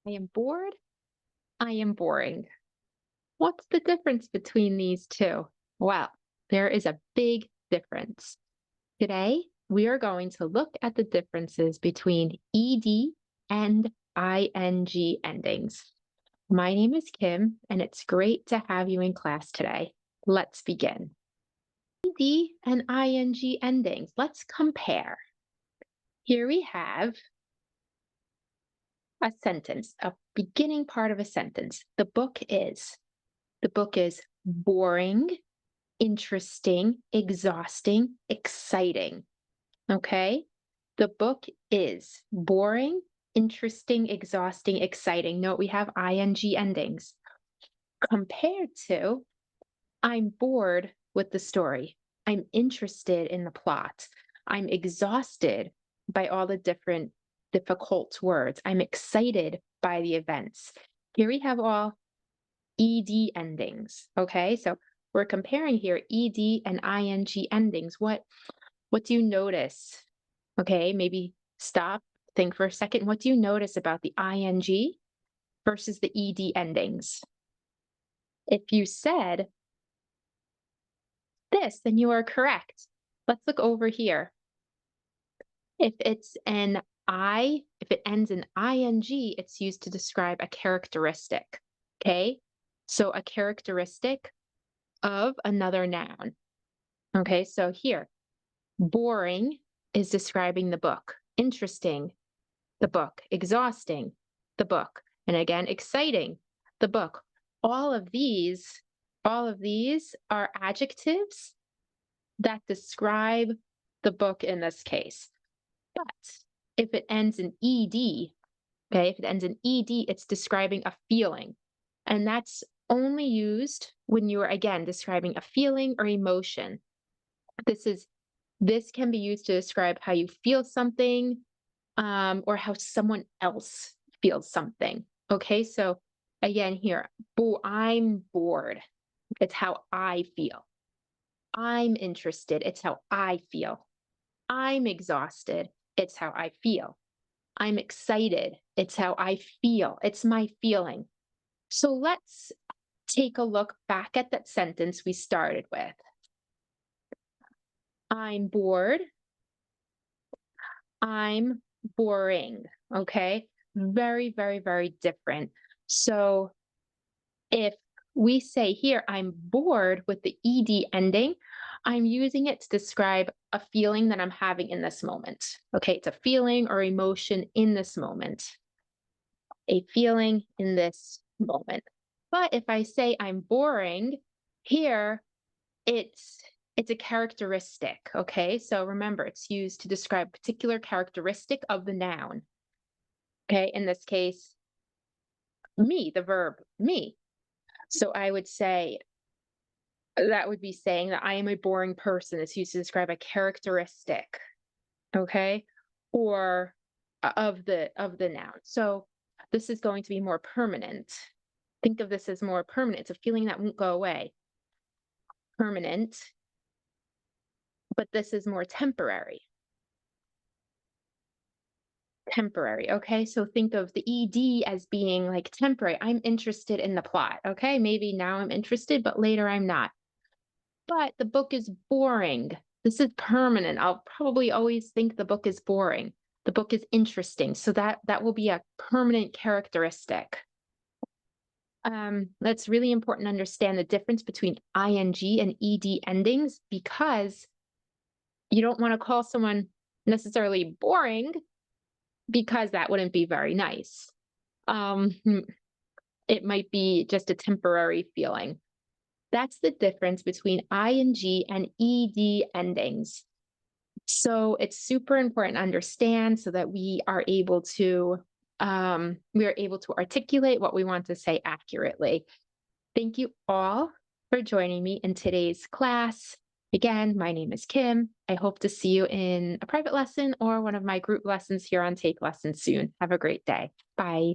I am bored. I am boring. What's the difference between these two? Well, there is a big difference. Today, we are going to look at the differences between ed and ing endings. My name is Kim, and it's great to have you in class today. Let's begin. Ed and ing endings. Let's compare. Here we have a sentence, a beginning part of a sentence. The book is. The book is boring, interesting, exhausting, exciting. Okay? The book is boring, interesting, exhausting, exciting. Note we have ing endings. Compared to, I'm bored with the story. I'm interested in the plot. I'm exhausted by all the different difficult words. I'm excited by the events. Here we have all ed endings. Okay, so we're comparing here ed and ing endings. What do you notice? Okay, maybe stop, think for a second. What do you notice about the ing versus the ed endings? If you said this, then you are correct. Let's look over here. If it's an if it ends in ing, it's used to describe a characteristic. Okay, so a characteristic of another noun. Okay, so here, boring is describing the book, interesting, the book, exhausting, the book, and again, exciting, the book. All of these, all of these are adjectives that describe the book in this case. But if it ends in ed, okay, if it ends in ed, it's describing a feeling. And that's only used when you are, again, describing a feeling or emotion. This can be used to describe how you feel something, or how someone else feels something. Okay, so again here, I'm bored. It's how I feel. I'm interested. It's how I feel. I'm exhausted. It's how I feel. I'm excited. It's how I feel. It's my feeling. So let's take a look back at that sentence we started with. I'm bored. I'm boring. Okay. Very, very, very different. So if we say here, I'm bored with the ed ending, I'm using it to describe a feeling that I'm having in this moment. Okay. It's a feeling or emotion in this moment, a feeling in this moment. But if I say I'm boring, here it's it's a characteristic, okay? So remember, it's used to describe a particular characteristic of the noun. Okay, in this case, me, the verb me. So I would say that would be saying that I am a boring person. It's used to describe a characteristic, okay? Or of the noun. So this is going to be more permanent. Think of this as more permanent. It's a feeling that won't go away. Permanent, but this is more temporary. Temporary, okay? So think of the ed as being like temporary. I'm interested in the plot, okay? Maybe now I'm interested, but later I'm not. But the book is boring. This is permanent. I'll probably always think the book is boring. The book is interesting. So that will be a permanent characteristic. That's really important to understand the difference between ing and ed endings, because you don't want to call someone necessarily boring, because that wouldn't be very nice. Um, it might be just a temporary feeling. That's the difference between ing and ed endings. So it's super important to understand so that we are able to articulate what we want to say accurately. Thank you all for joining me in today's class. Again, my name is Kim. I hope to see you in a private lesson or one of my group lessons here on Take Lessons soon. Have a great day. Bye.